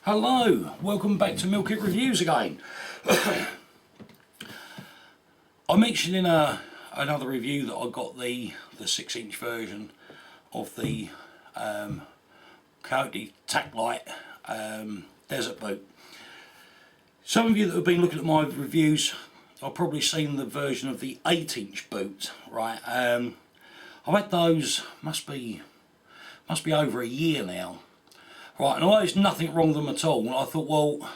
Hello, welcome back to Milk It Reviews again. I mentioned in another review that I got the 6-inch version of the Coyote Taclite desert boot. Some of you that have been looking at my reviews have probably seen the version of the 8-inch boot, right? I've had those, must be over a year now. Right, and there's nothing wrong with them at all. And I thought, well,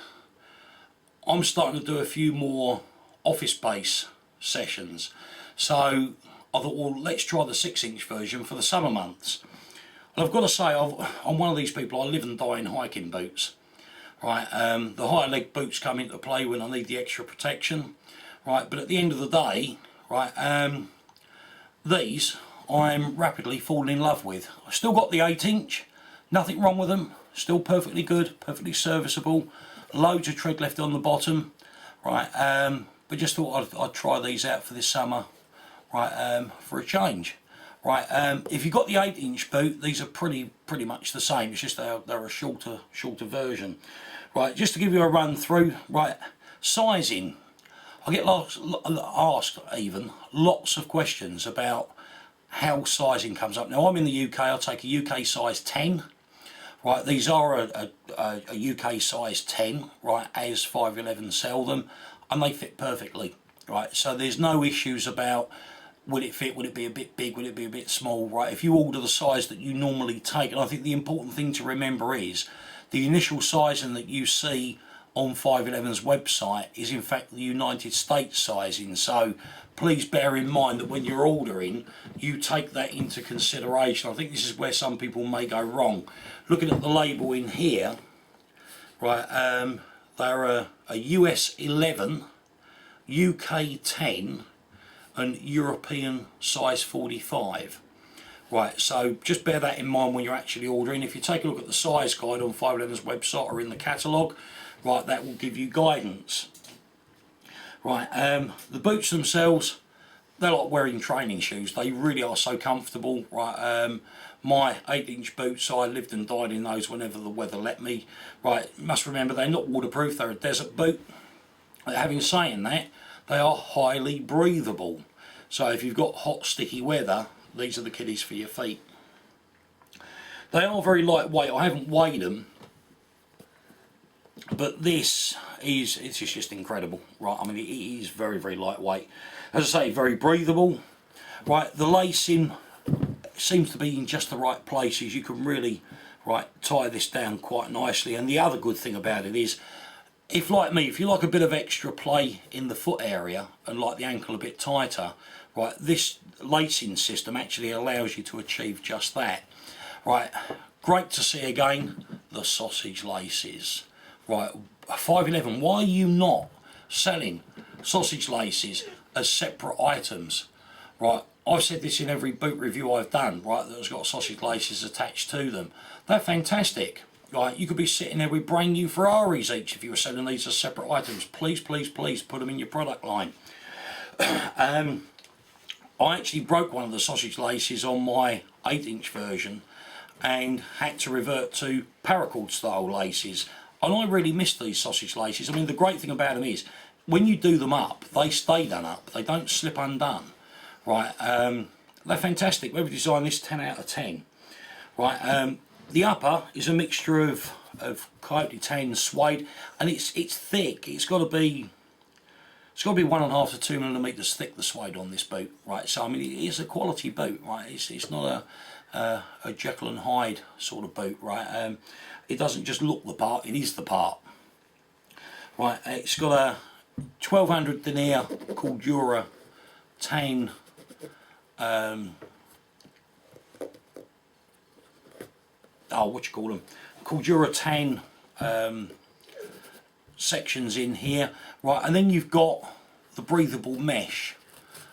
I'm starting to do a few more office space sessions. So I thought, well, let's try the 6-inch version for the summer months. And I've got to say, I'm one of these people, I live and die in hiking boots. Right, the higher leg boots come into play when I need the extra protection. Right, but at the end of the day, right, these I'm rapidly falling in love with. I've still got the 8-inch, nothing wrong with them. Still perfectly good, perfectly serviceable, loads of tread left on the bottom, right? But just thought I'd try these out for this summer, right? For a change, right? If you've got the 8-inch boot, these are pretty much the same. It's just they're a shorter version, right? Just to give you a run through, right? Sizing. I get asked even lots of questions about how sizing comes up. Now I'm in the UK. I'll take a UK size 10. Right, these are a UK size 10, right, as 5.11 sell them, and they fit perfectly, right, so there's no issues about will it fit, will it be a bit big, will it be a bit small, right, if you order the size that you normally take. And I think the important thing to remember is the initial sizing that you see on 5.11's website is in fact the United States sizing, so please bear in mind that when you're ordering you take that into consideration. I think this is where some people may go wrong. Looking at the label in here, right, they're a US 11, UK 10 and European size 45. Right, so just bear that in mind when you're actually ordering. If you take a look at the size guide on 5.11's website or in the catalogue, right, that will give you guidance. Right, the boots themselves, they're like wearing training shoes. They really are so comfortable. Right, my 8-inch boots, I lived and died in those whenever the weather let me. Right, must remember they're not waterproof, they're a desert boot. Having saying that, they are highly breathable. So if you've got hot, sticky weather, these are the kiddies for your feet. They are very lightweight. I haven't weighed them, but it's just incredible, right? I mean, it is very lightweight. As I say, very breathable. Right, the lacing seems to be in just the right places. You can really, right, tie this down quite nicely. And the other good thing about it is, if like me, if you like a bit of extra play in the foot area and like the ankle a bit tighter, right, this lacing system actually allows you to achieve just that. Right, great to see again the sausage laces. Right, 5.11, why are you not selling sausage laces as separate items? Right, I've said this in every boot review I've done, right, that's got sausage laces attached to them. They're fantastic. Right, you could be sitting there with brand new Ferraris each if you were selling these as separate items. Please put them in your product line. I actually broke one of the sausage laces on my 8-inch version and had to revert to paracord style laces. And I really miss these sausage laces. I mean, the great thing about them is when you do them up, they stay done up. They don't slip undone. Right, they're fantastic. We've designed this 10 out of 10. Right, the upper is a mixture of Coyote 10 suede, and it's thick. It's got to be 1.5 to 2 millimeters thick, the suede on this boot. Right, so I mean, it is a quality boot. Right, it's not a Jekyll and Hyde sort of boot. Right, it doesn't just look the part; it is the part. Right, it's got a 1200 denier Cordura tan. Cordura tan sections in here, right, and then you've got the breathable mesh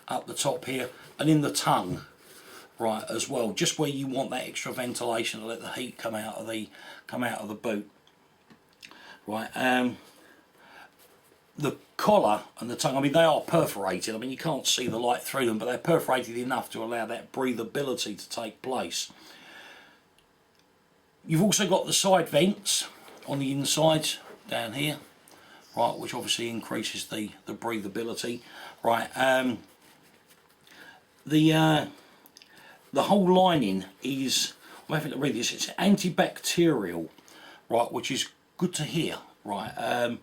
up the top here and in the tongue, right, as well, just where you want that extra ventilation to let the heat come out of the boot. Right, the collar and the tongue, I mean, they are perforated. I mean, you can't see the light through them, but they're perforated enough to allow that breathability to take place. You've also got the side vents, on the insides down here, right, which obviously increases the breathability, right. The whole lining is, I'm having to read this, it's antibacterial, right, which is good to hear, right.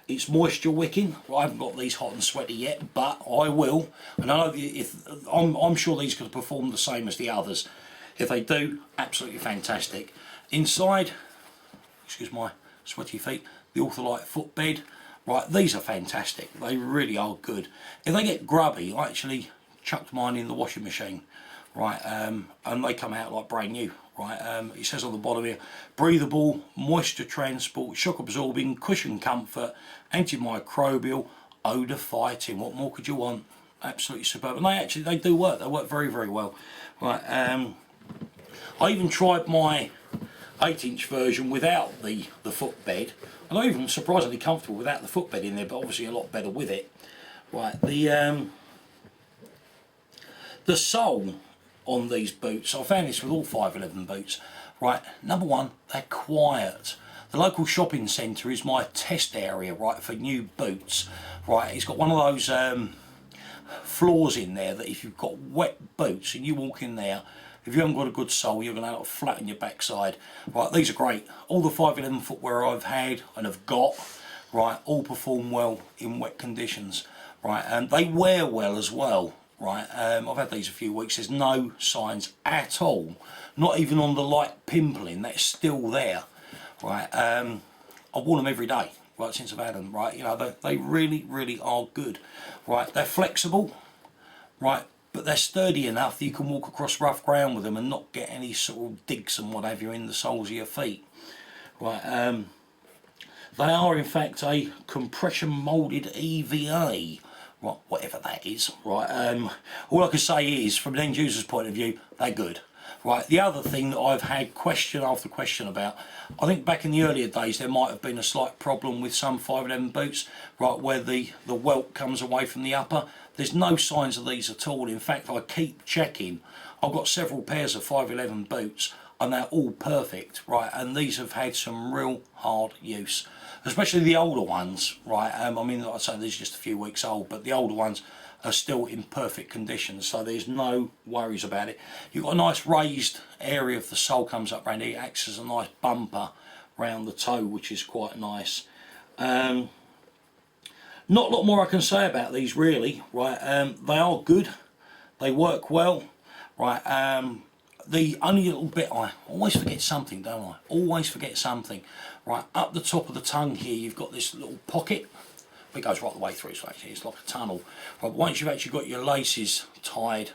It's moisture wicking. I haven't got these hot and sweaty yet, but I will. And I know I'm sure these could perform the same as the others. If they do, absolutely fantastic. Inside, excuse my sweaty feet, the Taclite footbed. Right, these are fantastic. They really are good. If they get grubby, I actually chucked mine in the washing machine, right, and they come out like brand new. Right, it says on the bottom here, breathable, moisture transport, shock absorbing, cushion comfort, antimicrobial, odour fighting. What more could you want? Absolutely superb. And they do work. They work very, very well. Right, I even tried my 8-inch version without the footbed, and I'm even surprisingly comfortable without the footbed in there, but obviously a lot better with it. Right, the sole on these boots, I found this with all 5.11 boots, right, number one, they're quiet. The local shopping centre is my test area, right, for new boots, right. It's got one of those floors in there that if you've got wet boots and you walk in there, if you haven't got a good sole, you're going to have to flatten your backside. Right, these are great. All the 5.11 footwear I've had and have got, right, all perform well in wet conditions, right, and they wear well as well. Right, I've had these a few weeks. There's no signs at all, not even on the light pimpling. That's still there. Right, I've worn them every day, right, since I've had them. Right, you know, they really, really are good. Right, they're flexible, right, but they're sturdy enough that you can walk across rough ground with them and not get any sort of digs and what have you in the soles of your feet. Right, they are in fact a compression moulded EVA. Right, whatever that is, right. All I can say is, from an end user's point of view, they're good. Right, the other thing that I've had question after question about, I think back in the earlier days there might have been a slight problem with some 5.11 boots, right, where the welt comes away from the upper. There's no signs of these at all. In fact, I keep checking. I've got several pairs of 5.11 boots and they're all perfect, right, and these have had some real hard use. Especially the older ones, right, I mean, like I say, these are just a few weeks old, but the older ones are still in perfect condition, so there's no worries about it. You've got a nice raised area of the sole comes up around here, it acts as a nice bumper round the toe, which is quite nice. Not a lot more I can say about these really, right. They are good, they work well, right. The only little bit, I always forget something, don't I? Always forget something. Right, up the top of the tongue here, you've got this little pocket. It goes right the way through, so actually it's like a tunnel. Right, but once you've actually got your laces tied,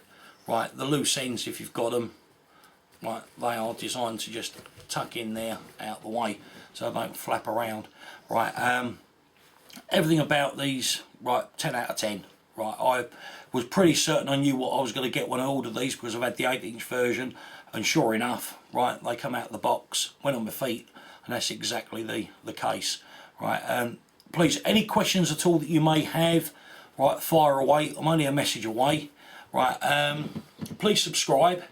right, the loose ends, if you've got them, right, they are designed to just tuck in there, out the way, so they don't flap around. Right, everything about these, right, 10 out of 10. Right, I was pretty certain I knew what I was going to get when I ordered these because I've had the 8-inch version, and sure enough, right, they come out of the box, went on my feet, and that's exactly the case. Right, please, any questions at all that you may have, right, fire away. I'm only a message away. Right, please subscribe.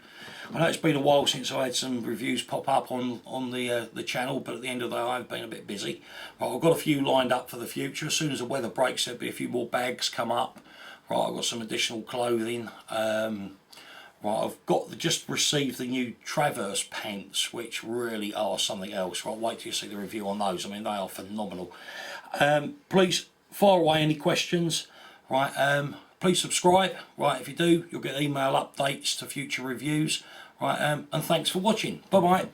I know it's been a while since I had some reviews pop up on the channel, but at the end of the day I've been a bit busy. Right, I've got a few lined up for the future. As soon as the weather breaks, there'll be a few more bags come up. Right, I've got some additional clothing. Right, I've just received the new Traverse pants, which really are something else. Right, wait till you see the review on those. I mean, they are phenomenal. Please fire away any questions. Right, please subscribe. Right, if you do, you'll get email updates to future reviews. Right, and thanks for watching. Bye bye.